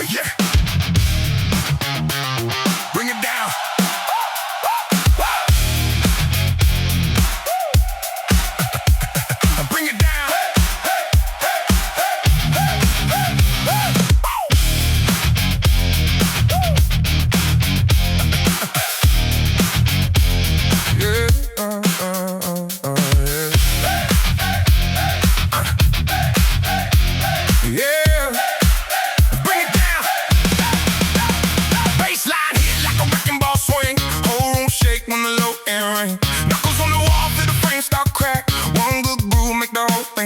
Yeah. Bring it down. Bring it down.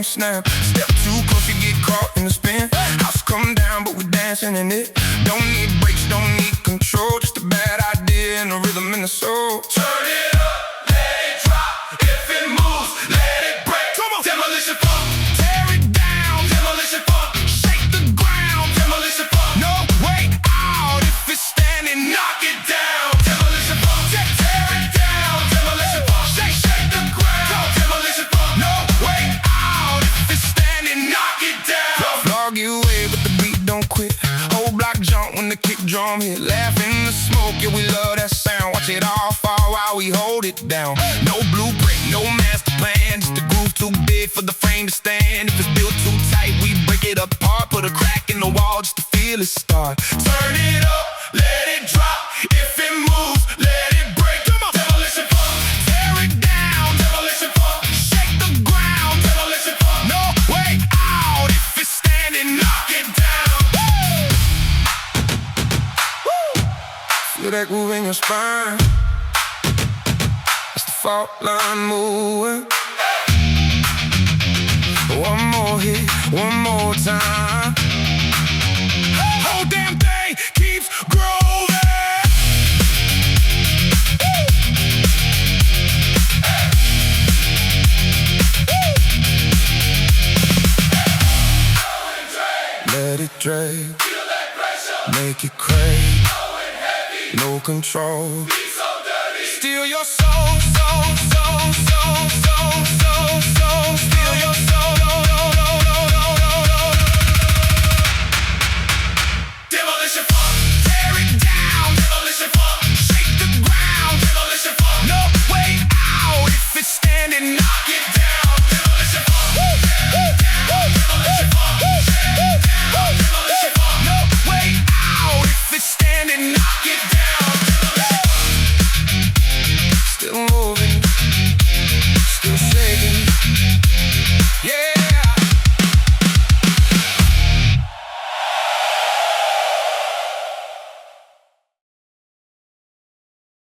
Snap. Step too close, you get caught in the spin. House come down, but we're dancing in it. Don't need brakes, don't need control. Just a bad idea and a rhythm in the soul. Turn it up, let it drop. If it moves, let it break. Come on. Demolition Funk. Tear it down. Demolition Funk. Shake the ground. Demolition Funk. No way out. If it's standing, knock it down. Demolition Funk. Tear it down. Demolition Funk. Shake the ground. Demolition Funk. No way out. Knock it down. Vlog you away, but the beat don't quit. Whole block jump when the kick drum hit. Laugh in the smoke, yeah, we love that sound. Watch it all fall while we hold it down. No blueprint, no master plan. Just a groove too big for the frame to stand. If it's built too tight, we break it apart. Put a crack in the wall just to feel it start. Turn it up, let it drop. If it moves, let it break. Come on. Demolition Funk. Tear it down. Demolition Funk. Shake the ground. Demolition Funk. No way out. If it's standing, knock it down. Woo! Feel that groove in your spine. That's the fault line moving. One more hit, one more time. Whole damn thing keeps growing. Let it drag, feel that pressure, make it crave, no control, be so dirty, steal your soul.